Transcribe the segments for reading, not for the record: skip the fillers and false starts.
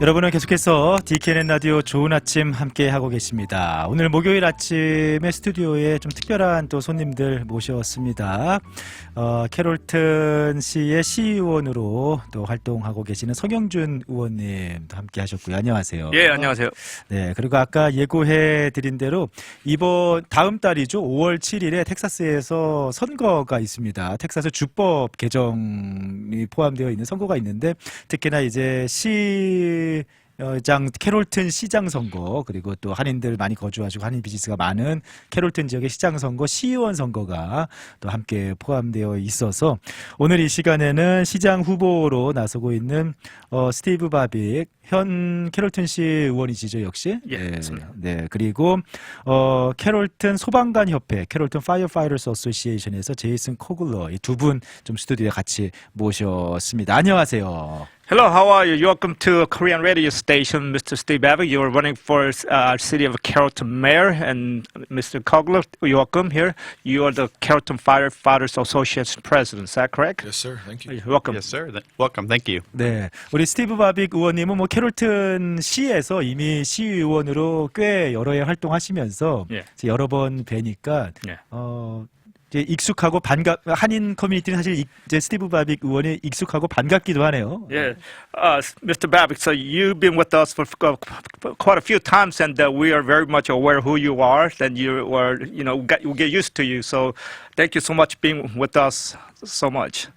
여러분은 계속해서 DKN 라디오 좋은 아침 함께 하고 계십니다. 오늘 목요일 아침에 스튜디오에 좀 특별한 또 손님들 모셨습니다. 캐롤튼 시의 시의원으로 또 활동하고 계시는 성영준 의원님도 함께 하셨고요. 안녕하세요. 예, 안녕하세요. 네, 그리고 아까 예고해 드린 대로 다음 달이죠. 5월 7일에 텍사스에서 선거가 있습니다. 텍사스 주법 개정이 포함되어 있는 선거가 있는데 특히나 이제 캐롤튼 시장 선거, 그리고 또 한인들 많이 거주하시고 한인 비즈니스가 많은 캐롤튼 지역의 시장 선거, 시의원 선거가 또 함께 포함되어 있어서 오늘 이 시간에는 시장 후보로 나서고 있는 스티브 바빅 현 캐롤튼 시 의원이시죠, 역시? 예, 네, 맞습니다. 네, 그리고 캐롤튼 소방관 협회, 캐롤튼 파이어파이터스 어소시에이션에서 제이슨 코글러, 이 두 분 좀 스튜디오에 같이 모셨습니다. 안녕하세요. Hello, how are you? Welcome to Korean radio station, Mr. Steve Babbitt. You are running for city of Carrollton mayor, and Mr. Kogler, welcome here. You are the Carrollton Firefighters Association president. Is that correct? Yes, sir. Thank you. Welcome. Yes, sir. Welcome. Thank you. 네, 우리 스티브 바빅 의원님은 뭐 캐롤튼 시에서 이미 시의원으로 꽤 여러 해 활동하시면서 예. 여러 번 뵈니까 예. 이제 익숙하고 한인 커뮤니티는 사실 이제 스티브 바빅 의원이 익숙하고 반갑기도 하네요. Yeah, Mr. Babbitt, so you've been with us for quite a few times, and we are very much aware who you are, and you are, we get used to you. So thank you so much being with us so much.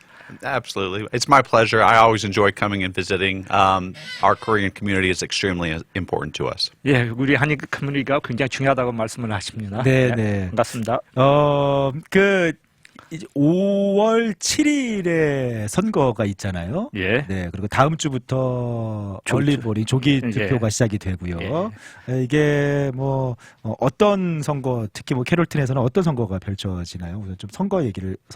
Absolutely. It's my pleasure. I always enjoy coming and visiting. Our Korean community is extremely important to us. 예, 우리 한인 커뮤니티가 굉장히 중요하다고 말씀을 하십니다. 네, 네, 네. 반갑습니다. 이제 5월 7일에 선거가 있잖아요. 예. 네, 그리고 다음 주부터 조기 얼리보링 조기 투표가 시작이 되고요. 이게 뭐 어떤 선거, 특히 뭐 캐롤튼에서는 어떤 선거가 펼쳐지나요? 우선 좀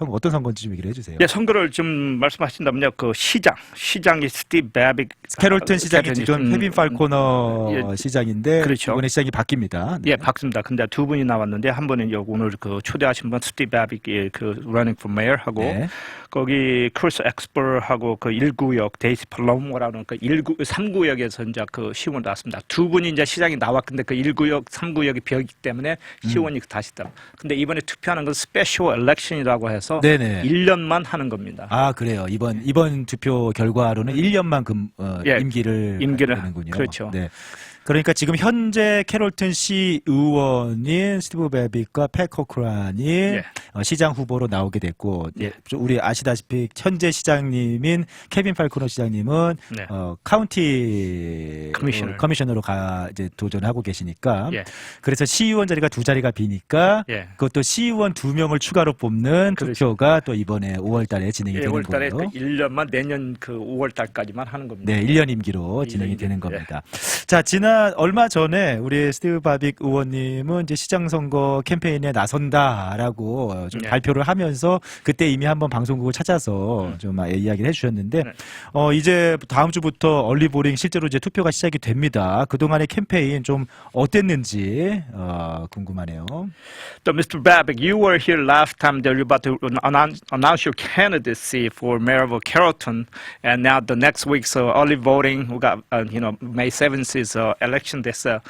어떤 선거인지 좀 얘기를 해주세요. 예, 선거를 좀 말씀하신다면요, 그 시장이 스티브 바빅 캐롤튼 시장이 지금 케빈 팔코너 예, 시장인데 그렇죠. 이번에 시장이 바뀝니다. 네. 예, 바뀌습니다. 근데 두 분이 나왔는데 한 분은 오늘 그 초대하신 분 스티브 바빅이 그 running for mayor 하고 네. 거기 크루스 엑스퍼하고 그 1구역 데이시 팔로모라는 그 3구역에서 이제 그 시의원 나왔습니다. 두 분이 이제 시장이 나왔는데 그 1구역, 3구역이 비었기 때문에 시의원이 다시 있다. 근데 이번에 투표하는 건 스페셜 엘렉션이라고 해서 네네. 1년만 하는 겁니다. 아, 그래요. 이번 투표 결과로는 1년만 예, 임기를 되는군요. 그렇죠. 네. 그러니까 지금 현재 캐롤튼 시 의원인 스티브 베빅과 팻 코크란이 예. 시장 후보로 나오게 됐고, 예. 우리 아시다시피 현재 시장님인 케빈 팔코너 시장님은 네. 카운티 커미셔너로 이제 도전하고 계시니까, 예. 그래서 시의원 자리가 두 자리가 비니까 예. 그것도 시의원 2명을 추가로 뽑는 그렇죠. 투표가 또 이번에 5월달에 진행이 되는 5월달에 거예요. 그 1년만 내년 그 5월달까지만 하는 겁니다. 네, 1년 임기로 진행이 1년 되는 임기. 겁니다. 자, 얼마 전에 우리 스티브 바빅 의원님은 이제 시장 선거 캠페인에 나선다라고 좀 네. 발표를 하면서 그때 이미 한번 방송국을 찾아서 좀 이야기를 해주셨는데, 네. 이제 다음 주부터 얼리보링 실제로 이제 투표가 시작이 됩니다. 그동안의 캠페인 좀 어땠는지 궁금하네요. So, Mr. Babbitt, you were here last time that you're about to announce your candidacy for mayor of Carrollton, and now the next week, so early voting, we got, May 7th is election day. So,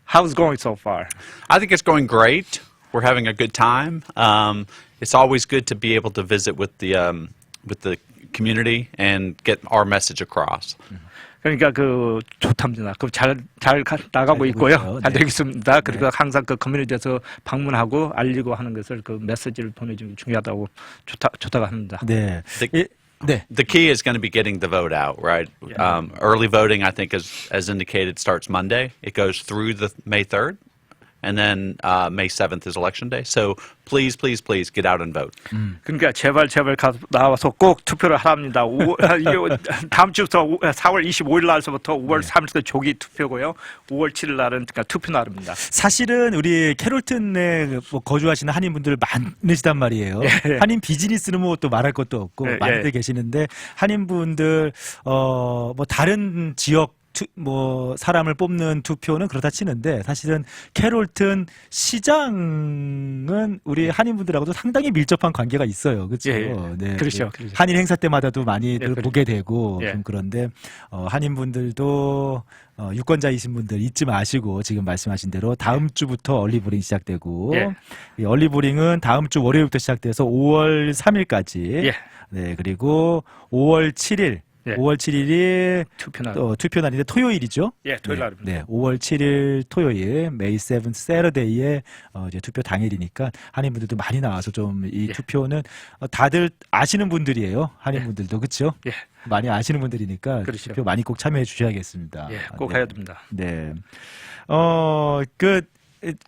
how's it going so far? I think it's going great. We're having a good time. It's always good to be able to visit with the community and get our message across. 그러니까 좋답니다. 잘 나가고 있고요. 있죠. 잘 네. 되겠습니다. 그리고 항상 그 커뮤니티에서 방문하고 알리고 하는 것을 그 메시지를 보내주는 게 중요하다고 좋다고 합니다. 네. The, 네. the key is going to be getting the vote out, right? Early voting, I think, as indicated, starts Monday. It goes through the May 3rd. And then May 7th is election day. So please get out and vote. 그러니까 제발 나와서 꼭 투표를 하랍니다. 다음 주부터 4월 25일 날서부터 5월 3일부터 조기 투표고요. 5월 7일 날은 그러니까 투표 날입니다. 사실은 우리 캐롤튼에 거주하시는 한인분들 많으시단 말이에요. 예. 한인 비즈니스는 뭐 또 말할 것도 없고 예, 많이들 예. 계시는데 한인분들 뭐 다른 지역 뭐 사람을 뽑는 투표는 그렇다 치는데 사실은 캐롤튼 시장은 우리 한인분들하고도 상당히 밀접한 관계가 있어요. 그렇죠? 예, 예. 네. 그렇죠. 한인 행사 때마다도 많이들 그렇죠. 보게 되고 예. 좀 그런데 한인분들도 유권자이신 분들 잊지 마시고 지금 말씀하신 대로 다음 주부터 얼리보링 시작되고 예. 이 얼리보링은 다음 주 월요일부터 시작돼서 5월 3일까지 예. 네, 그리고 5월 7일 예. 5월 7일이 투표날. 투표 날인데 토요일이죠. 예, 토요일 날입니다. 네, 5월 7일 토요일, May 7th Saturday에 이제 투표 당일이니까 한인분들도 많이 나와서 좀 이 예. 투표는 다들 아시는 분들이에요. 한인분들도 그렇죠? 예. 많이 아시는 분들이니까 그렇죠. 투표 많이 꼭 참여해 주셔야겠습니다. 예, 꼭 네. 해야 됩니다. 네.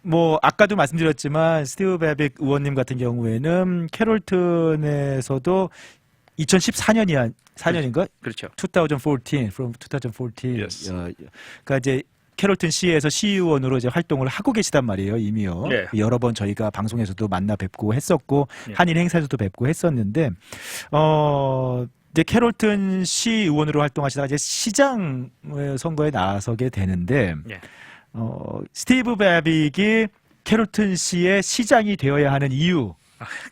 뭐 아까도 말씀드렸지만 스티브 베빅 의원님 같은 경우에는 캐롤튼에서도 2014년인가? 그렇죠. 2014, from 2014. Yes. 그러니까 이제 캐롤튼 시에서 시의원으로 이제 활동을 하고 계시단 말이에요, 이미요. 네. 여러 번 저희가 방송에서도 만나 뵙고 했었고, 네. 한인 행사에서도 뵙고 했었는데, 이제 캐롤튼 시의원으로 활동하시다가 이제 시장 선거에 나서게 되는데, 예. 스티브 베빅이 캐롤튼 시의 시장이 되어야 하는 이유,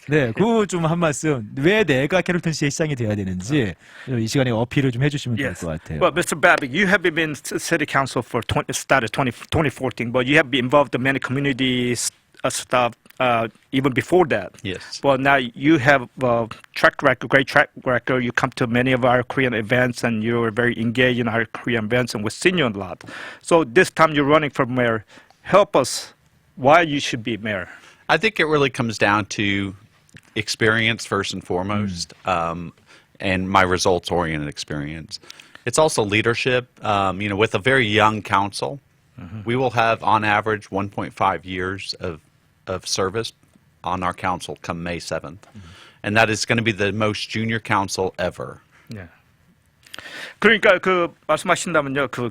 네, 그거 좀 한 말씀. 왜 내가 캐롤튼 시의 시장이 돼야 되는지 이 시간에 어필을 좀 해주시면 좋을 Yes. 것 같아요. Well, Mr. Babic, you have been city council for 2014, but you have been involved in many community stuff even before that. Yes. Well, now you have track record, great track record. You come to many of our Korean events, and you're very engaged in our Korean events, and we've seen you a lot. So this time you're running for mayor. Help us why you should be mayor. I think it really comes down to experience first and foremost, and my results-oriented experience. It's also leadership. With a very young council, we will have on average 1.5 years of service on our council come May 7th, and that is going to be the most junior council ever. 네. 그러니까 그 말씀하신다면요, 그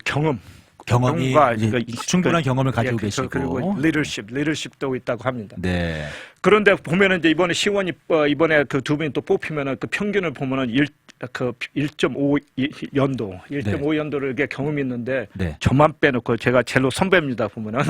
경험과 이제 그 충분한 경험을 가지고 예, 계시고. 그리고 리더십도 있다고 합니다. 네. 그런데 보면은 이제 이번에 시원이 이번에 그 두 분이 또 뽑히면은 그 평균을 보면은 1.5 연도, 1.5 연도를 이게 경험이 있는데 네. 저만 빼놓고 제가 제일 선배입니다 보면은.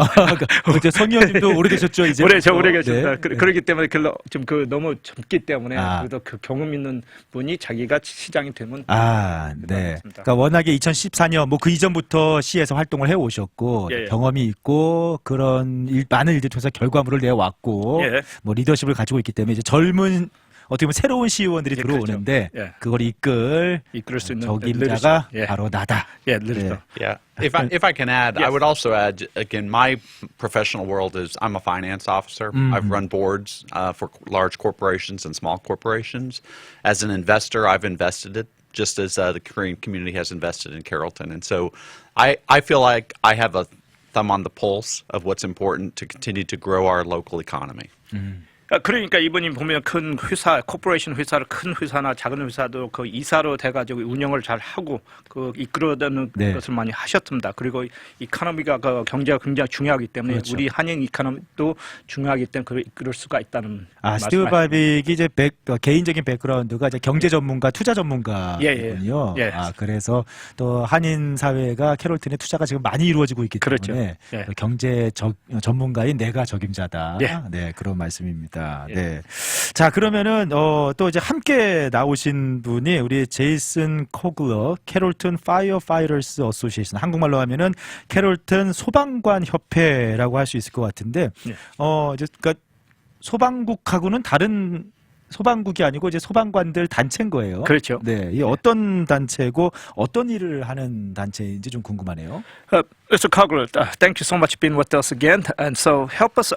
그렇죠. 성 의원님도 오래되셨죠, 이제. 오래 계셨다. 네. 그렇기 때문에 좀 너무 젊기 때문에 아. 그래도 그 경험 있는 분이 자기가 시장이 되면 네. 맞습니다. 그러니까 워낙에 2014년 뭐 그 이전부터 시에서 활동을 해 오셨고 예, 예. 경험이 있고 그런 많은 일들 통해서 결과물을 내 왔고 예. 뭐 리더십을 가지고 있기 때문에 이제 젊은 어떻게 보면 새로운 시의원들이 예, 들어오는데 그렇죠. 예. 그걸 이끌 이끌 수 있는 적임자가 리더십. 예. 바로 나다. 예, 리더십. Yeah. If I can add, I Yes. would also add again. My professional world is I'm a finance officer. I've run boards for large corporations and small corporations. As an investor, I've invested it just as the Korean community has invested in Carrollton, and so I feel like I have a thumb on the pulse of what's important to continue to grow our local economy. 그러니까 이분이 보면 큰 회사, 코퍼레이션 회사를 큰 회사나 작은 회사도 그 이사로 돼가지고 운영을 잘 하고 그 이끌어내는 네. 것을 많이 하셨습니다. 그리고 이코노미가 그 경제가 굉장히 중요하기 때문에 그렇죠. 우리 한인 이코노미도 중요하기 때문에 그걸 이끌 수가 있다는 스티브 말씀하셨습니다. 바빅이 이제 개인적인 백그라운드가 이제 경제 전문가, 투자 전문가거든요. 예. 예. 그래서 또 한인 사회가 캐롤튼의 투자가 지금 많이 이루어지고 있기 그렇죠. 때문에 예. 경제 전문가인 내가 적임자다. 예. 네, 그런 말씀입니다. 예. 네. 자, 그러면은 또 이제 함께 나오신 분이 우리 제이슨 코글러 캐롤튼 파이어파이터스 어소시에이션, 한국말로 하면은 캐롤튼 소방관 협회라고 할 수 있을 것 같은데 예. 이제 그러니까 소방국하고는 다른 소방국이 아니고 이제 소방관들 단체인 거예요. 그렇죠. 네, 이 어떤 단체고 어떤 일을 하는 단체인지 좀 궁금하네요. Mr. Cogler, thank you so much for being with us again. And so help us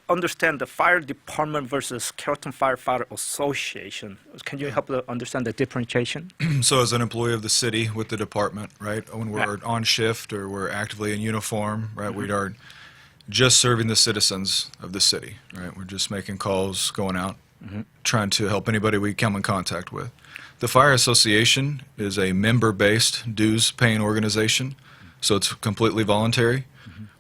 understand the fire department versus Carrollton Firefighter Association. Can you help us understand the differentiation? So as an employee of the city with the department, right, when we're on shift or we're actively in uniform, right, we are just serving the citizens of the city, right? We're just making calls, going out, trying to help anybody we come in contact with. The Fire Association is a member-based dues-paying organization, so it's completely voluntary.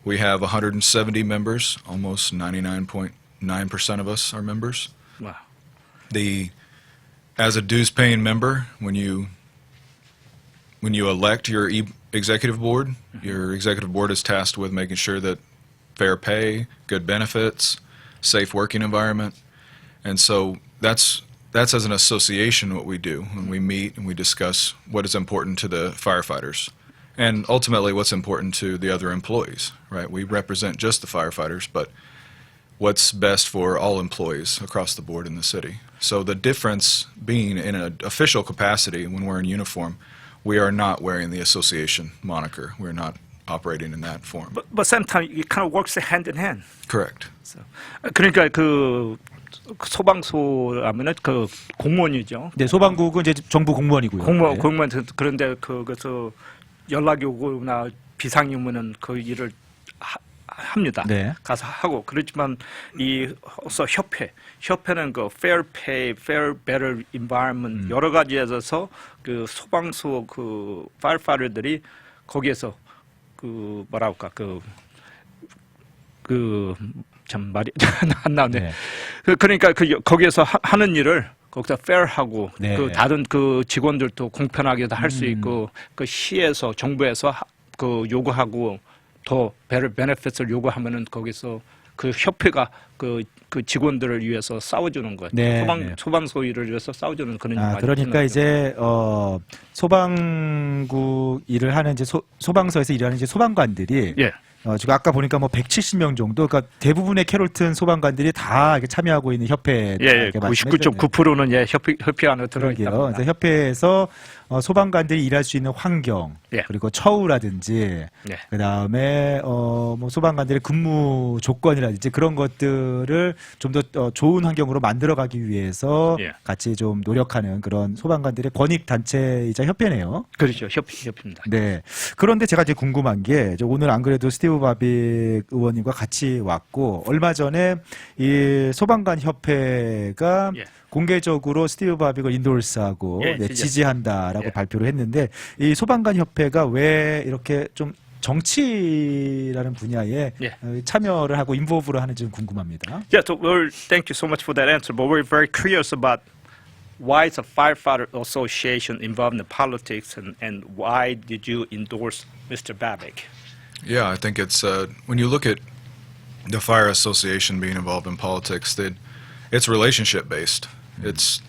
We have 170 members, almost 99.9% of us are members. Wow. As a dues-paying member, when you when you elect your executive board, your executive board is tasked with making sure that fair pay, good benefits, safe working environment, and so that's as an association what we do when we meet and we discuss what is important to the firefighters, and ultimately what's important to the other employees. Right? We represent just the firefighters, but what's best for all employees across the board in the city. So the difference being in an official capacity when we're in uniform, we are not wearing the association moniker. We're not operating in that form. But sometimes it kind of works hand in hand. Correct. 그러니까 그 소방소라면은 그 공무원이죠. 네, 소방국은 이제 정부 공무원이고요. 네. 공무원 그런데 그것서 연락이 오거나 비상이 오면은 그 일을 합니다. 네. 가서 하고 그렇지만 협회는 그 fair pay, fair better environment 여러 가지에 있어서 그 소방소 그 firefighter들이 거기에서 그 뭐랄까 참 말이 안 나오네. 네. 그러니까 거기에서 하는 일을 거기서 fair하고 네. 그 다른 그 직원들도 공평하게 다 할 수 있고 그 시에서 정부에서 그 요구하고 더 better benefits를 요구하면은 거기서 그 협회가 그 직원들을 위해서 싸워주는 거예요. 네, 소방소 일을 위해서 싸워주는 그런. 그러니까 이제 소방국 일을 하는 이제 소방서에서 일하는 이제 소방관들이 예. 지금 아까 보니까 뭐 170명 정도, 그러니까 대부분의 캐롤튼 소방관들이 다 이렇게 참여하고 있는 협회. 예, 99.9%는 예, 협회 안에 들어있다고. 그래서 협회에서 소방관들이 일할 수 있는 환경, 예. 그리고 처우라든지, 예. 그 다음에 뭐 소방관들의 근무 조건이라든지 그런 것들을 좀 더 좋은 환경으로 만들어가기 위해서 예. 같이 좀 노력하는 그런 소방관들의 권익 단체이자 협회네요. 그렇죠, 협회입니다. 네. 그런데 제가 이제 궁금한 게 오늘 안 그래도 스티브 바빅 의원님과 같이 왔고 얼마 전에 이 소방관 협회가 예. 공개적으로 스티브 바빅을 인도르스하고 예, 지지한다라고 예. 발표를 했는데 이 소방관 협회가 왜 이렇게 좀 정치라는 분야에 예. 참여를 하고 인볼브를 하는지 좀 궁금합니다. Yeah, so thank you so much for that answer. But we're very curious about why is a firefighter association involved in politics, and why did you endorse Mr. Babick? Yeah, I think it's when you look at the fire association being involved in politics, that it's relationship based. It's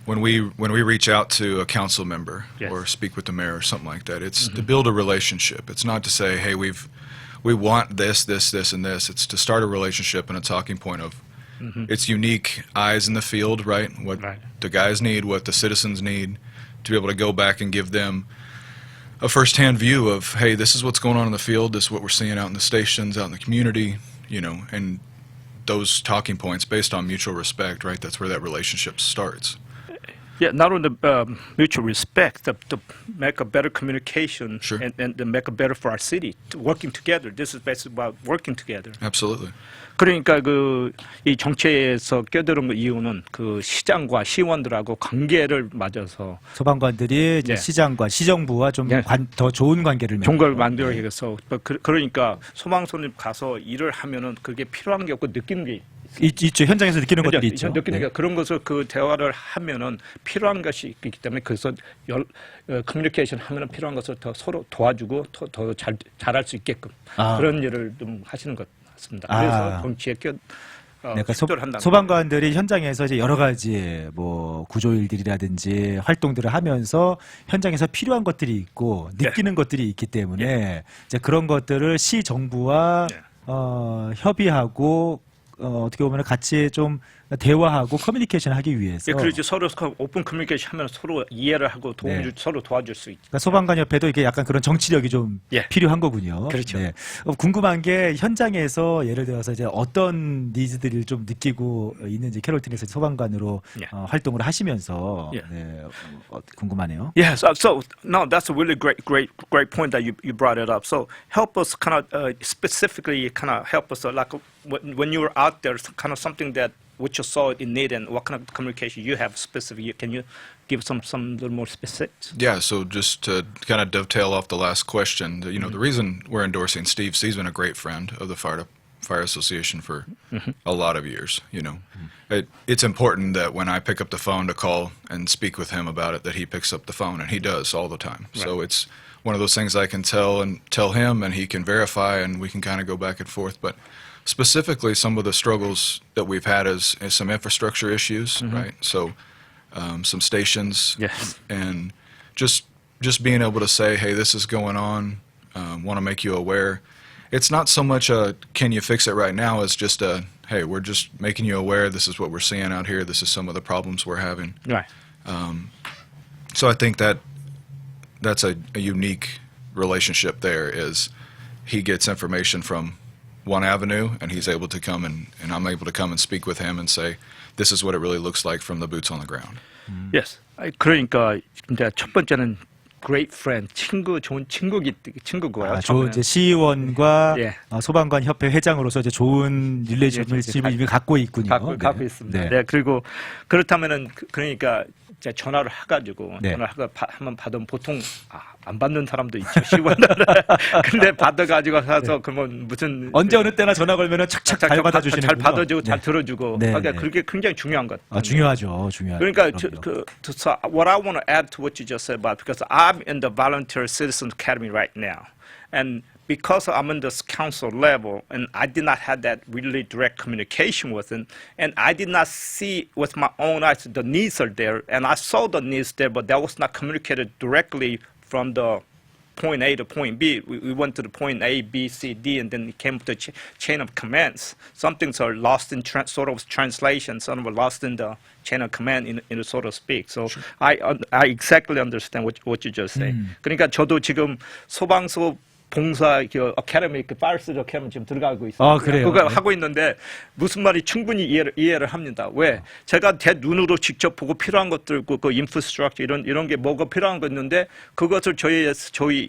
when we reach out to a council member Yes. or speak with the mayor or something like that. It's to build a relationship. It's not to say, hey, we want this, and this. It's to start a relationship and a talking point of its unique eyes in the field, right? What Right. the guys need, what the citizens need, to be able to go back and give them a first-hand view of, hey, this is what's going on in the field, this is what we're seeing out in the stations, out in the community, and those talking points based on mutual respect, right? That's where that relationship starts. Yeah, not only mutual respect, to make a better communication Sure. and to make it better for our city, working together. This is basically about working together. Absolutely. 그러니까 이 정치에서 껴들은 이유는 그 시장과 시의원들하고 관계를 맞아서 소방관들이 이제 예. 시장과 시정부와 좀 예. 더 좋은 관계를 종걸 맺는 만들기 위해서 그러니까 소방서님 가서 일을 하면은 그게 필요한 게 없고 느끼는 게 있죠. 현장에서 느끼는 것들이 있죠. 느끼는 네. 게 그런 것을 그 대화를 하면은 필요한 것이 있기 때문에 그래서 커뮤니케이션 하면은 필요한 것을 더 서로 도와주고 더 잘할 수 있게끔 그런 일을 좀 하시는 것 같습니다. 그래서 정치에 그러니까 협조를 한다. 소방관들이 현장에서 이제 여러 가지 뭐 구조 일들이라든지 활동들을 하면서 현장에서 필요한 것들이 있고 느끼는 것들이 있기 때문에 이제 그런 것들을 시 정부와 협의하고 어떻게 보면 같이 좀 대화하고 커뮤니케이션 하기 위해서. 예, 그렇지. 서로 오픈 커뮤니케이션 하면 서로 이해를 하고 서로 도와줄 수 있죠. 그러니까 소방관 협회도 이게 약간 그런 정치력이 좀 필요한 거군요. 그렇죠. 네. 궁금한 게 현장에서 예를 들어서 이제 어떤 니즈들을 좀 느끼고 있는지 캐롤튼에서 소방관으로 활동을 하시면서 궁금하네요. Yeah, so no, that's a really great point that you brought it up. So help us kind of specifically kind of help us like when you were out there, kind of something that what you saw in need and what kind of communication you have specifically. Can you give some little more specifics? Yeah, so just to kind of dovetail off the last question, the reason we're endorsing Steve, Steve's been a great friend of the fire Fire Association for a lot of years. You know, it's important that when I pick up the phone to call and speak with him about it, that he picks up the phone, and he does all the time. So it's one of those things I can tell him, and he can verify, and we can kind of go back and forth. But specifically, some of the struggles that we've had is some infrastructure issues, right? So some stations, Yes. and just being able to say, hey, this is going on, want to make you aware. It's not so much a can you fix it right now, it's just a hey, we're just making you aware, this is what we're seeing out here, this is some of the problems we're having. Right. So I think that's a unique relationship there, is he gets information from one avenue, and he's able to come and I'm able to come and speak with him and say, this is what it really looks like from the boots on the ground. Yes. 그러니까 이제 첫 번째는 great friend, 좋은 친구고요. 아, 조 이제 시의원과 예. 소방관 협회 회장으로서 이제 좋은 릴레이션십을 이미 갖고 있군요. 갖고 있습니다. 네. 네. 그리고 그렇다면은 그러니까 이제 전화를 해가지고 네. 전화를 한번 받으면 보통 안 받는 사람도 있죠. 시원을. 근데 받아가지고 가서 그러면 무슨 언제 어느 때나 전화 걸면은 착착 잘 받아주시는 잘 받아주고 잘 들어주고. 네, 그러니까 네. 그게 굉장히 중요한 것 같아요. 중요하죠, 중요하죠. 그러니까 그럼요. so what I want to add to what you just said about, because I'm in the Volunteer Citizens Academy right now, and because I'm in this council level, and I did not have that really direct communication with them, and I did not see with my own eyes the needs are there, and I saw the needs there, but that was not communicated directly from the point A to point B. We went to the point A, B, C, D, and then it came to the chain of commands. Some things are lost in sort of translation. Some are lost in the chain of command, in so to speak. So I exactly understand what you just say. 그러니까 저도 지금 소방서 봉사 어카데미 파이어스 어카데미 지금 들어가고 있어요. 아, 그래요? 그거 네. 하고 있는데 무슨 말이 충분히 이해를 합니다. 왜? 제가 제 눈으로 직접 보고 필요한 것들 그 인프라스트럭처 이런 게 뭐가 필요한 거 있는데 그것을 저희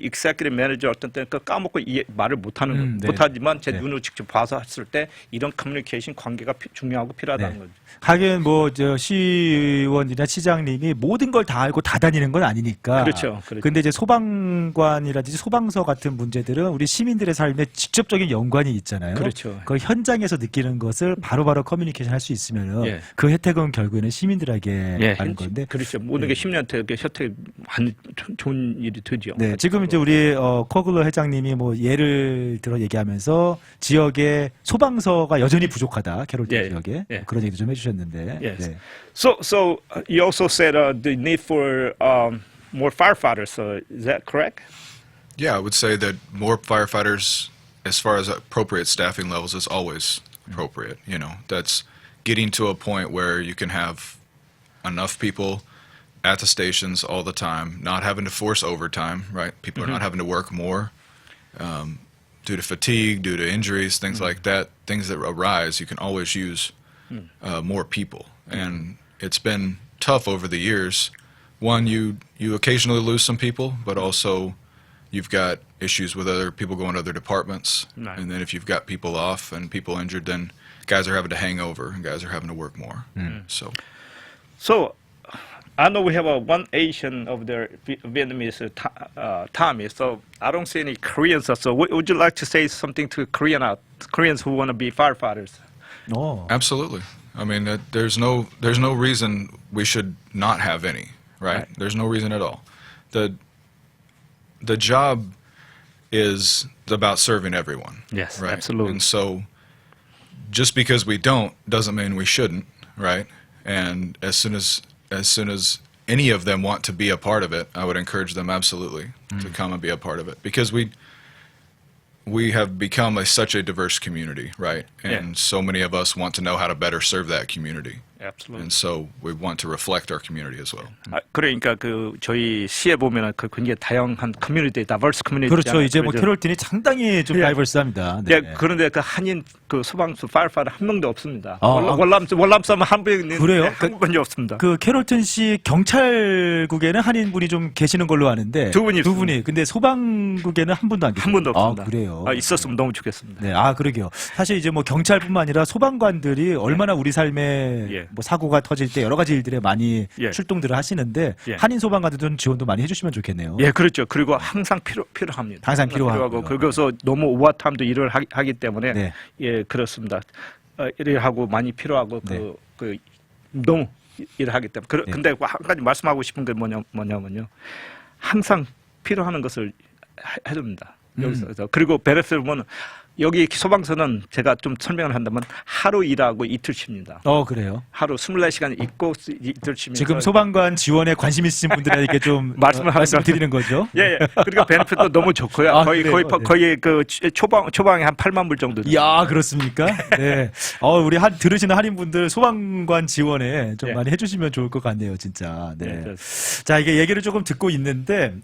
executive manager 어떤 때는 까먹고 말을 네. 못하지만 제 네. 눈으로 직접 봐서 했을 때 이런 커뮤니케이션 관계가 중요하고 필요하다는 네. 거죠. 하긴 뭐 저 시의원이나 시장님이 모든 걸 다 알고 다 다니는 건 아니니까. 그렇죠. 근데 이제 소방관이라든지 소방서 같은 문제들은 우리 시민들의 삶에 직접적인 연관이 있잖아요. 그렇죠. 그 현장에서 느끼는 것을 바로바로 커뮤니케이션 할 수 있으면은 예. 그 혜택은 결국에는 시민들에게 가는 건데. 그렇죠. 모든 게 시민한테 혜택이 많이 좋은 일이 되죠. 네, 지금 이제 우리 코글러 회장님이 뭐 예를 들어 얘기하면서 지역에 소방서가 여전히 부족하다, 캐롤턴 예, 지역에 예. 그런 얘기도 좀 해주셨는데. Yes. 네. So you also said the need for more firefighters. So is that correct? Yeah, I would say that more firefighters, as far as appropriate staffing levels, is always appropriate. You know, that's getting to a point where you can have enough people at the stations all the time, not having to force overtime, right? People are not having to work more due to fatigue, due to injuries, things like that. Things that arise, you can always use more people. And it's been tough over the years. One, you occasionally lose some people, but also you've got issues with other people going to other departments. Right. And then if you've got people off and people injured, then guys are having to hang over and guys are having to work more. So I know we have one Asian of the Vietnamese, Tommy. So I don't see any Koreans. So would you like to say something to Koreans who want to be firefighters? Absolutely. I mean, there's no reason we should not have any, right? Right. There's no reason at all. The job is about serving everyone. Yes, right? absolutely. And so just because we don't doesn't mean we shouldn't, right? And as soon as any of them want to be a part of it, I would encourage them absolutely to come and be a part of it, because we have become such a diverse community, right? And Yeah. so many of us want to know how to better serve that community. Absolutely. And so we want to reflect our community as well. 그러니까 저희 시에 보면은 굉장히 다양한 커뮤니티, 다버스 커뮤니티. 그렇죠. 이제 뭐 캐롤튼이 상당히 좀 예. 다이버스합니다. 네, 그런데 한인 소방수 파이어파이터 한 명도 없습니다. 아, 월남쌈 한 분이 있는데 그래요? 한분이 없습니다. 그 캐롤튼 시 경찰국에는 한인분이 좀 계시는 걸로 아는데 두 분이 근데 소방국에는 한 분도 안 계세요. 한 분도 없습니다. 아, 그래요. 있었으면 너무 좋겠습니다. 네, 그러게요. 사실 이제 뭐 경찰뿐만 아니라 소방관들이 얼마나 우리 삶에 예. 뭐 사고가 터질 때 여러 가지 일들에 많이 예. 출동들을 하시는데 예. 한인 소방관들도 지원도 많이 해주시면 좋겠네요. 예, 그렇죠. 그리고 항상 필요합니다. 항상 필요하고요. 그래서 너무 오버타임도 일을 하기 때문에 네. 예, 그렇습니다. 일을 하고 많이 필요하고 네. 너무 일을 하기 때문에. 네. 근데 한 가지 말씀하고 싶은 게 뭐냐면요. 항상 필요한 것을 해줍니다. 여기서. 그리고 베네핏은 여기 소방서는 제가 좀 설명을 한다면 하루 일하고 이틀 쉽니다. 그래요. 하루 24시간 있고 이틀 쉬면서 지금 소방관 지원에 관심 있으신 분들에게 좀 말씀을 말씀을 드리는 거죠. 예, 예. 그리고 베네핏도 너무 좋고요. 아, 거의 그래요? 거의 그 초방에 한 8만 불 정도. 이야, 그렇습니까? 네. 우리 들으시는 한인분들 소방관 지원에 좀 예. 많이 해주시면 좋을 것 같네요, 진짜. 네. 네, 자, 이게 얘기를 조금 듣고 있는데,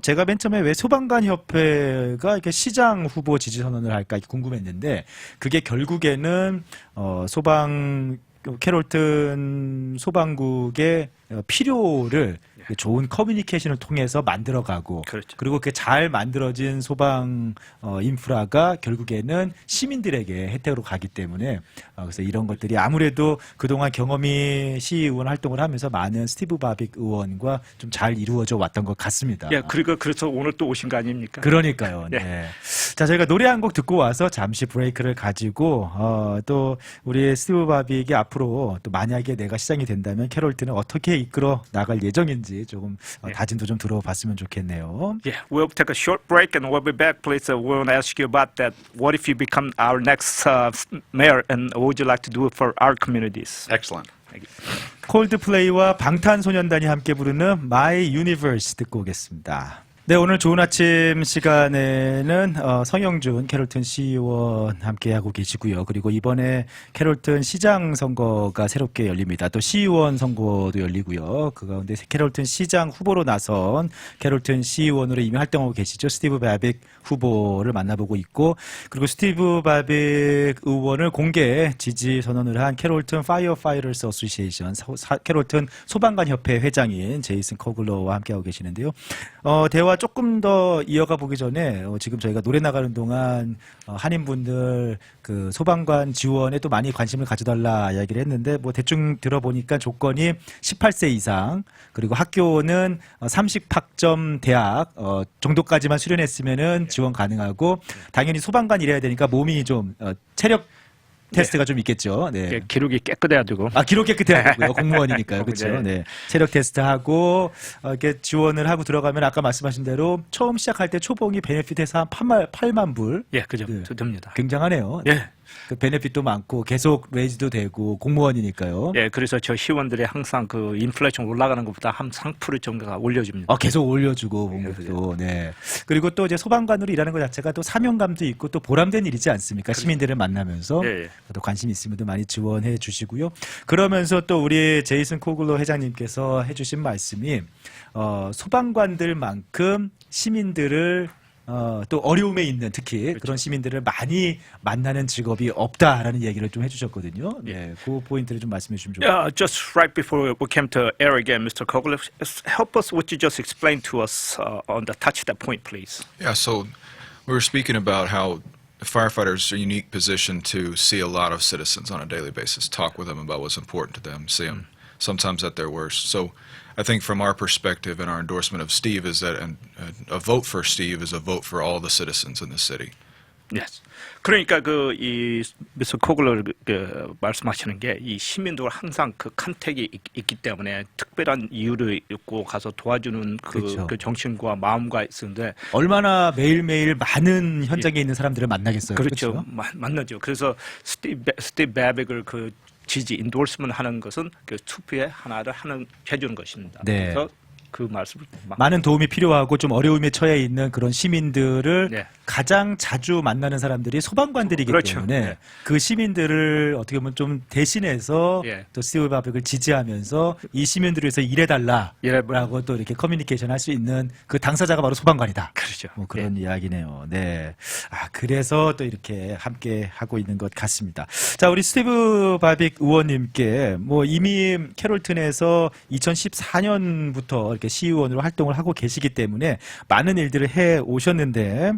제가 맨 처음에 왜 소방관 협회가 이렇게 시장 후보 지지 선언을 할까 궁금했는데, 그게 결국에는, 캐롤튼 소방국의 필요를 좋은 커뮤니케이션을 통해서 만들어가고 그렇죠. 그리고 그 잘 만들어진 소방 인프라가 결국에는 시민들에게 혜택으로 가기 때문에 그래서 이런 것들이 아무래도 그동안 경험이 시의원 활동을 하면서 많은 스티브 바빅 의원과 좀 잘 이루어져 왔던 것 같습니다. 예, 그리고 그래서 오늘 또 오신 거 아닙니까? 그러니까요. 네. 네. 자, 저희가 노래 한 곡 듣고 와서 잠시 브레이크를 가지고 또 우리 스티브 바빅이 앞으로 또 만약에 내가 시장이 된다면 캐롤튼을 어떻게 이끌어 나갈 예정인지 조금 다짐도 좀 들어봤으면 좋겠네요. Yeah, we'll take a short break and we'll be back. Please, we want to ask you about that. What if you become our next mayor, and what would you like to do for our communities? Excellent. 콜드플레이와 방탄소년단이 함께 부르는 My Universe 듣고 오겠습니다. 네, 오늘 좋은 아침 시간에는 성영준 캐롤튼 시의원 함께하고 계시고요. 그리고 이번에 캐롤튼 시장 선거가 새롭게 열립니다. 또 시의원 선거도 열리고요. 그 가운데 캐롤튼 시장 후보로 나선 캐롤튼 시의원으로 이미 활동하고 계시죠. 스티브 바빅 후보를 만나보고 있고, 그리고 스티브 바빅 의원을 공개 지지 선언을 한 캐롤튼 파이어파이터스 어소시에이션 캐롤튼 소방관 협회 회장인 제이슨 코글러와 함께하고 계시는데요. 대화 조금 더 이어가 보기 전에 지금 저희가 노래 나가는 동안 한인분들 그 소방관 지원에 또 많이 관심을 가져달라 이야기를 했는데, 뭐 대충 들어보니까 조건이 18세 이상, 그리고 학교는 30학점 대학 정도까지만 수련했으면은 지원 가능하고, 당연히 소방관 일해야 되니까 몸이 좀 체력 테스트가 좀 있겠죠. 네. 예, 기록이 깨끗해야 되고. 기록 깨끗해야 되고요. 공무원이니까요. 그렇죠. 네. 네. 체력 테스트하고 이렇게 지원을 하고 들어가면 아까 말씀하신 대로 처음 시작할 때 초봉이 베네핏에서 한 8만 불. 예, 그죠. 네. 됩니다. 굉장하네요. 예. 그 베네핏도 많고 계속 레이즈도 되고 공무원이니까요. 예, 그래서 저 시원들이 항상 그 인플레이션 올라가는 것보다 한 3% 정도가 올려줍니다. 계속 올려주고 봉급도. 네. 그리고 또 이제 소방관으로 일하는 것 자체가 또 사명감도 있고 또 보람된 일이지 않습니까? 시민들을 만나면서 예, 예. 또 관심 있으면 또 많이 지원해 주시고요. 그러면서 또 우리 제이슨 코글러 회장님께서 해주신 말씀이 소방관들만큼 시민들을 또 어려움에 있는 특히 그런 시민들을 많이 만나는 직업이 없다라는 얘기를 좀 해주셨거든요. 네, 그 포인트를 좀 말씀해 주시면 좋겠습니다. Just right before we came to air again, Mr. Kogler, help us. Would you just explain to us on the touch that point, please? Yeah, so we were speaking about how firefighters are in a unique position to see a lot of citizens on a daily basis, talk with them about what's important to them, see them sometimes at their worst. So I think from our perspective and our endorsement of Steve is that a vote for Steve is a vote for all the citizens in the city. Yes. 그러니까 이 미스터 코글러 말씀하시는 게 이 시민들 항상 그 컨택이 있기 때문에 특별한 이유를 있고 가서 도와주는 그렇죠. 그 정신과 마음과 있는데 얼마나 매일매일 많은 현장에 있는 사람들을 만나겠어요. 그렇죠. 그렇죠? 맞나죠. 그래서 스티브 베빅을 그 지지 인도스먼 하는 것은 그 투표에 하나를 해주는 것입니다. 네. 그래서 그 말씀을 많은 도움이 필요하고 좀 어려움에 처해 있는 그런 시민들을 네. 가장 자주 만나는 사람들이 소방관들이기 그렇죠. 때문에 네. 그 시민들을 어떻게 보면 좀 대신해서 예. 또 스티브 바빅을 지지하면서 이 시민들을 위해서 일해달라라고 또 이렇게 커뮤니케이션 할 수 있는 그 당사자가 바로 소방관이다. 그렇죠. 뭐 그런 이야기네요. 네. 그래서 또 이렇게 함께 하고 있는 것 같습니다. 자, 우리 스티브 바빅 의원님께 뭐 이미 캐롤튼에서 2014년부터 이렇게 시의원으로 활동을 하고 계시기 때문에 많은 일들을 해 오셨는데,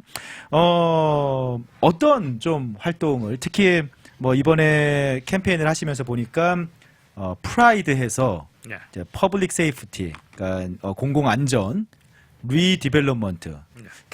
어떤 좀 활동을 특히 뭐 이번에 캠페인을 하시면서 보니까 프라이드해서 네. 퍼블릭 세이프티, 그러니까 공공 안전, 리디벨롭먼트.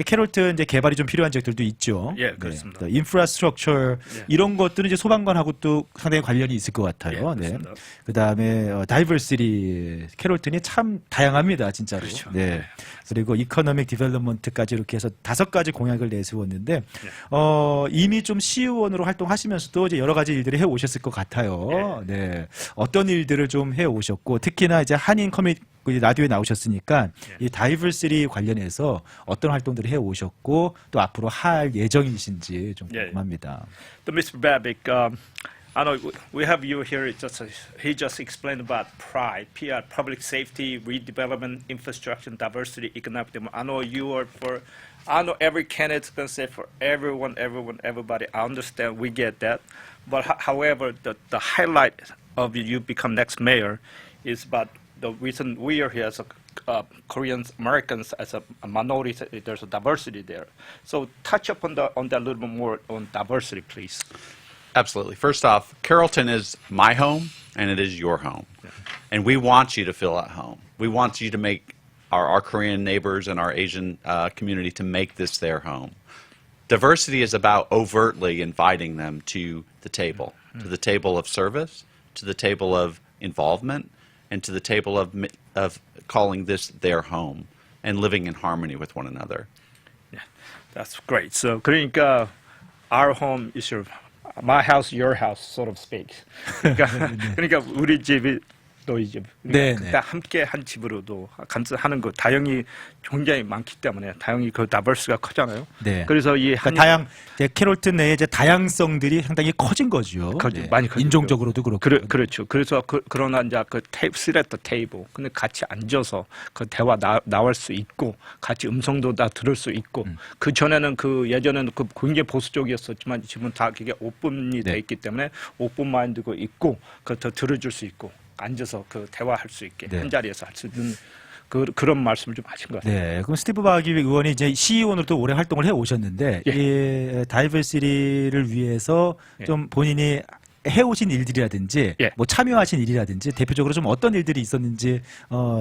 캐롤튼 이제 개발이 좀 필요한 지역들도 있죠. 예, 그렇습니다. 인프라스트럭처 예. 이런 것들은 이제 소방관하고 또 상당히 관련이 있을 것 같아요. 예, 네. 그렇습니다. 그다음에 다이버시티 캐롤튼이 참 다양합니다, 진짜로. 그렇죠. 네. 네. 그리고 이코노믹 디벨롭먼트까지 이렇게 해서 5가지 공약을 내세웠는데 이미 좀 CEO원으로 활동하시면서도 이제 여러 가지 일들을 해 오셨을 것 같아요. 네. 어떤 일들을 좀 해 오셨고 특히나 이제 한인 커뮤니티 라디오에 나오셨으니까 이 다이버시티 관련해서 어떤 활동들을 해 오셨고 또 앞으로 할 예정이신지 좀 예. 궁금합니다. So, Mr. Babic, I know we have you here. He just explained about PRIDE, PR, Public Safety, Redevelopment, Infrastructure, Diversity, Economic Development. I know you are for. I know every candidate's going to say for everyone, everybody. I understand. We get that. But however, the highlight of you become next mayor is about the reason we are here as Koreans, Americans, as a minority. There's a diversity there. So touch up on that a little bit more on diversity, please. Absolutely. First off, Carrollton is my home and it is your home. And we want you to feel at home. We want you to make our Korean neighbors and our Asian community to make this their home. Diversity is about overtly inviting them to the table of service, to the table of involvement, and to the table of calling this their home and living in harmony with one another. Yeah, that's great. So 그러니까 our home is my house, your house, sort of speak. 그러니까 우리 집이 너희 집. 네, 그때 네. 함께 한 집으로도 하는 거 다양이 굉장히 많기 때문에 다양이 그 다벌스가 크잖아요. 네. 그래서 이 그러니까 이제 캐롤튼 내에 이제 다양성들이 상당히 커진 거죠. 커지- 많이 커졌죠. 인종적으로도 그렇고. 그렇죠. 그래서 그러나 이제 그 sit at the table. 근데 같이 앉아서 그 대화 나올 수 있고 같이 음성도 다 들을 수 있고 그 전에는 예전에는 그 굉장히 보수적이었었지만 지금은 다 그게 오픈이 네. 돼 있기 때문에 오픈 마인드가 있고 그 더 들어줄 수 있고 앉아서 그 대화할 수 있게 네. 한 자리에서 할 수 있는 그런 말씀을 좀 하신 것 같아요. 네, 그럼 스티브 바기 의원이 이제 CEO원으로도 오래 활동을 해 오셨는데 예. 이 다이버시티를 위해서 예. 좀 본인이 해오신 일들이라든지 예. 뭐 참여하신 일이라든지 대표적으로 좀 어떤 일들이 있었는지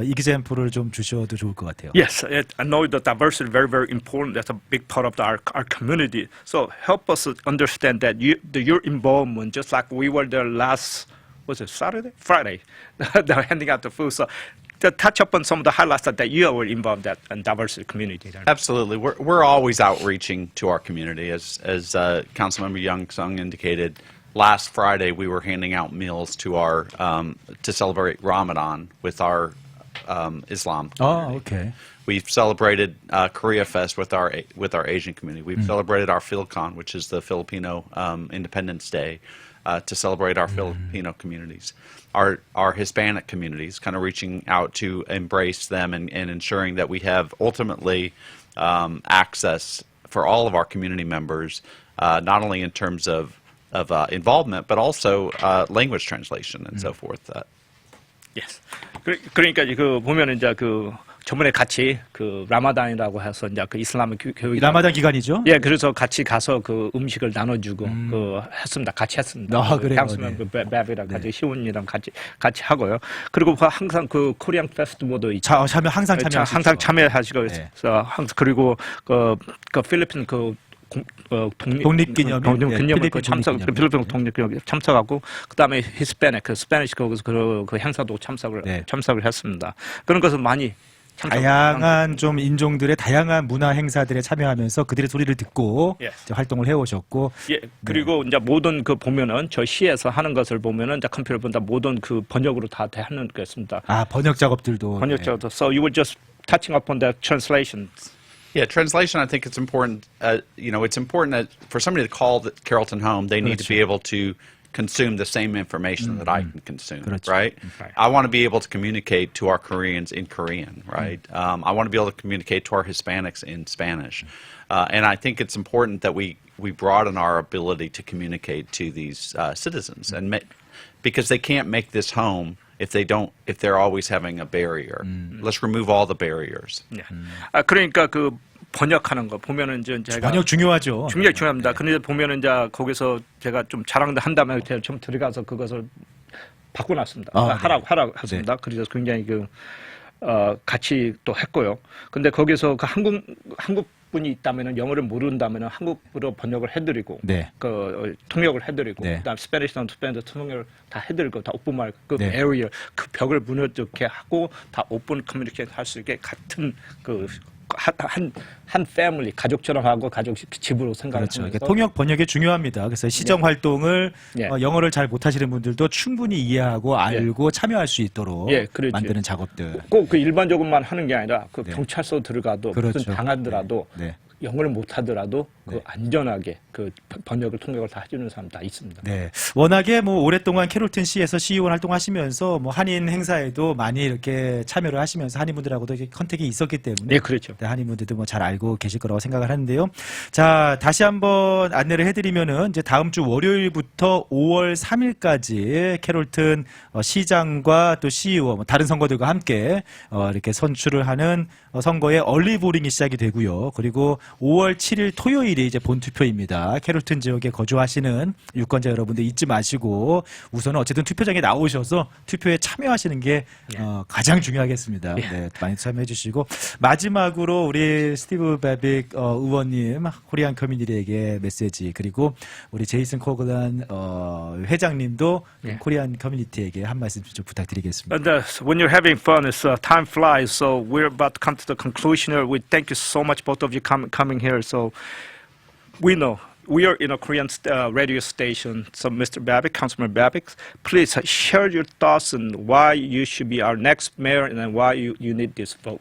이기잼플을 좀 주셔도 좋을 것 같아요. Yes, I know that diversity is very, very important. That's a big part of our community. So help us understand that your involvement, just like we were there last, was it Saturday? Friday. They're handing out the food. So to touch up on some of the highlights that you were involved in diversity community. There. Absolutely. We're always outreaching to our community. As Councilmember Young Sung indicated, last Friday we were handing out meals to our to celebrate Ramadan with our Islam community. 오케이. We've celebrated Korea Fest with our Asian community. We've celebrated our PhilCon, which is the Filipino Independence Day, to celebrate our Filipino communities. Our Hispanic communities, kind of reaching out to embrace them and ensuring that we have ultimately access for all of our community members, not only in terms of involvement, but also language translation and so forth. Yes. 그러니까 그 보면은 이제 그 저번에 같이 그 라마단이라고 해서 이제 그 이슬람 교육 라마단 기간이죠? 예, 그래서 같이 가서 그 음식을 나눠주고 그 했습니다. 같이 했습니다. 아, 그래요? 향수면 네. 베비랑 같이 희원이랑 같이 하고요. 그리고 항상 그 코리안 페스티벌도 있죠. 항상 참여하시죠. 항상 참여하시고 네. 그래서 항상 그리고 그 필리핀 독립기념일, 독립기념일 필리핀 그 참석, 독립기념일. 필리핀 독립기념일 참석하고 그다음에 히스패닉 그 스페니시 그 행사도 네. 참석을 했습니다. 그런 것을 많이 다양한 좀 인종들의 다양한 문화 행사들에 참여하면서 그들의 소리를 듣고 예. 이제 활동을 해오셨고 예, 그리고 이제 모든 그 보면은 저 시에서 하는 것을 보면은 이제 컴퓨터 본다 모든 그 번역으로 다 하는 게 있습니다. 번역 작업들도 번역자도. So you were just touching upon the translation. Yeah, translation. I think it's important. It's important that for somebody to call Carrollton home, they need to be able to consume the same information that I can consume. 그렇죠. Right? Right. I want to be able to communicate to our Koreans in Korean. Right? I want to be able to communicate to our Hispanics in Spanish, and I think it's important that we broaden our ability to communicate to these citizens, and because they can't make this home if they're always having a barrier. Let's remove all the barriers. 예. 그러니까 그 번역하는 거 보면은 이제 제가 번역 중요하죠. 굉장히 중요합니다. 근데 보면은 이제 거기서 제가 좀 자랑도 한다면 제가 좀 들어가서 그것을 바꿔놨습니다. 아, 네. 하라고 했습니다. 그래서 굉장히 같이 또 했고요. 근데 거기서 그 한국 분이 있다면은 영어를 모른다면은 한국어로 번역을 해드리고, 네. 통역을 해드리고, 네. 그다음 스페니시나 스페인어 통역을 다 해드리고, 다 오픈 말 그 네. 에리어 그 벽을 무너뜨게 하고 다 오픈 커뮤니케이션 할 수 있게 같은 한 패밀리 가족처럼 하고 가족 집으로 생각하면서 그렇죠. 그러니까 통역 번역이 중요합니다. 그래서 시정 활동을 예. 영어를 잘 못하시는 분들도 충분히 이해하고 알고 참여할 수 있도록 예, 그렇죠. 만드는 작업들. 꼭 그 일반적으로만 하는 게 아니라 그 네. 경찰서 들어가도 그렇죠. 무슨 당하더라도 네. 영어를 못하더라도 그 네. 안전하게 그 번역을 통역을 다 해주는 사람 다 있습니다. 네. 워낙에 뭐 오랫동안 캐롤튼 시에서 시의원 활동하시면서 뭐 한인 행사에도 많이 이렇게 참여를 하시면서 한인분들하고도 이렇게 컨택이 있었기 때문에 네, 그렇죠. 네, 한인분들도 뭐 잘 알고 계실 거라고 생각을 하는데요. 자, 다시 한번 안내를 해드리면은 이제 다음 주 월요일부터 5월 3일까지 캐롤튼 시장과 또 시의원, 뭐 다른 선거들과 함께 이렇게 선출을 하는 선거의 얼리보링이 시작이 되고요. 그리고 5월 7일 토요일이 이제 본투표입니다. 캐롤튼 지역에 거주하시는 유권자 여러분들 잊지 마시고 우선은 어쨌든 투표장에 나오셔서 투표에 참여하시는 게 가장 중요하겠습니다. 네, 많이 참여해 주시고 마지막으로 우리 스티브 베빅 의원님 코리안 커뮤니티에게 메시지 그리고 우리 제이슨 코글란 회장님도 코리안 커뮤니티에게 한 말씀 좀 부탁드리겠습니다. And when you're having fun, time flies. So we're about to come to the conclusion here. We thank you so much, both of you coming here. So we know we are in a Korean radio station. So Mr. Babbitt, Councilman Babbitt, please share your thoughts on why you should be our next mayor and then why you need this vote.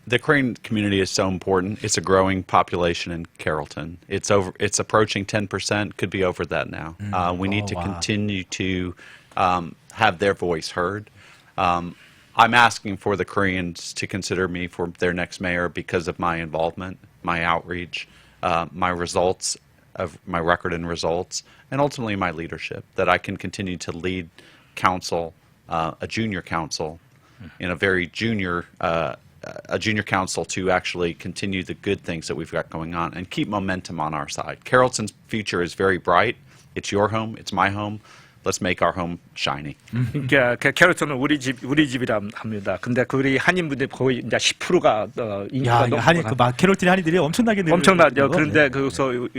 The Korean community is so important. It's a growing population in Carrollton. It's approaching 10%. Could be over that now. We need to continue to have their voice heard. I'm asking for the Koreans to consider me for their next mayor because of my involvement, my outreach, my results of my record and results, and ultimately my leadership. That I can continue to lead council, a junior council, in a very junior. A junior council to actually continue the good things that we've got going on and keep momentum on our side. Carrollton's future is very bright. It's your home. It's my home. Let's make our home shiny. 그러니까 캐롤턴은 우리 집이라 합니다. 근데 우리 한인분들 거의 이제 10%가 인기가 야, 너무 한인 캐롤틴 한인들이 엄청나게 늘고 엄청나죠. 있거든요. 그런데 네. 거기서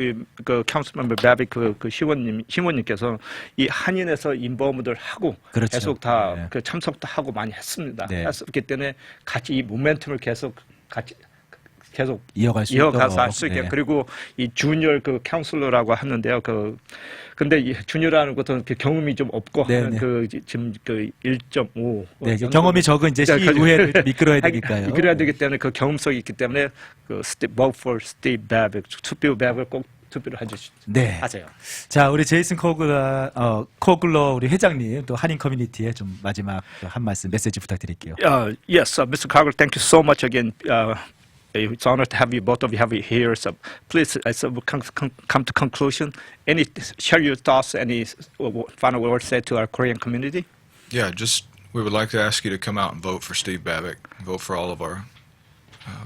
그 카운슬먼 베빅 그 시원님께서 이 한인에서 인버무들 하고 그렇죠. 계속 다 네. 그 참석도 하고 많이 했습니다. 네. 했기 때문에 같이 이 모멘텀을 계속 이어갈 수 이어가서 있도록. 할 수 있게 네. 그리고 이 주니어 그 카운슬러라고 하는데요. 근데 이 주니어라는 것은 그 경험이 좀 없고 네, 하는 네. 그 지금 그 1.5 네, 이게 적은 이제 시의회를 좀 이끌어야 되니까요. 이끌어야 되기 때문에 그 경험성이 있기 때문에 그 vote for Steve Babbitt, 투표 베빅을 꼭 투표를 네. 하세요. 자, 우리 제이슨 코글러 우리 회장님 또 한인 커뮤니티에 좀 마지막 한 말씀 메시지 부탁드릴게요. Yes, Mr. Cargill, thank you so much again. It's an honor to have you, both of you, have you here. So please, as we come to conclusion, share your thoughts, any final words said to our Korean community? Yeah, we would like to ask you to come out and vote for Steve Babbitt, vote for all of our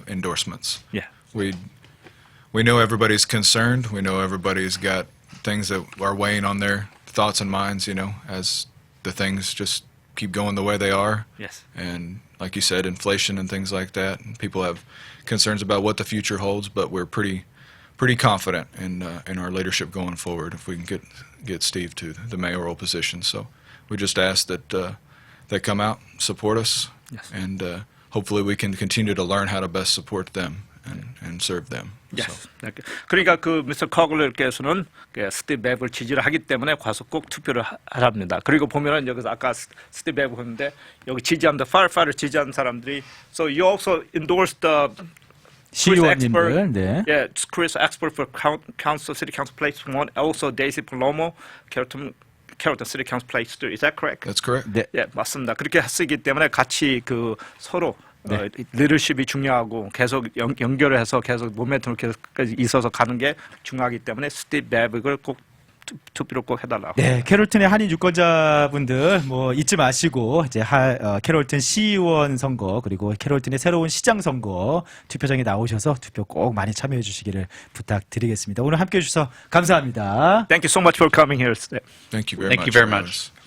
endorsements. Yeah. We know everybody's concerned. We know everybody's got things that are weighing on their thoughts and minds, as the things just keep going the way they are. Yes. And like you said, inflation and things like that. And people have concerns about what the future holds, but we're pretty confident in our leadership going forward if we can get Steve to the mayoral position. So we just ask that they come out, support us, Yes. and hopefully we can continue to learn how to best support them and serve them. Yes. 그러니까 그 미스터 커글러께서는 스티브 베빅을 지지를 하기 때문에 가서 꼭 투표를 하랍니다. 그리고 보면은 여기서 아까 스티브 베빅 했는데 여기 지지합니다. firefighter 지지하는 사람들이 So you also endorsed the 시의원님들, 네. Yeah, Chris expert for City Council Place 1, also Daisy Palomo, Carrollton City Council Place 2. Is that correct? That's correct. 네. 예, 맞습니다. 그렇게 쓰기 때문에 같이 그 서로 리더십이 중요하고 계속 연결을 해서 계속 모멘텀을 계속 있어서 가는 게 중요하기 때문에 스티브 베빅을 꼭 투표를 꼭 해달라고. 네, 캐롤튼의 한인 유권자분들 뭐 잊지 마시고 이제 캐롤튼 시의원 선거 그리고 캐롤튼의 새로운 시장 선거 투표장에 나오셔서 투표 꼭 많이 참여해 주시기를 부탁드리겠습니다. 오늘 함께 해 주셔서 감사합니다. Thank you so much for coming here today. Thank you very Thank much. you very for having much. us.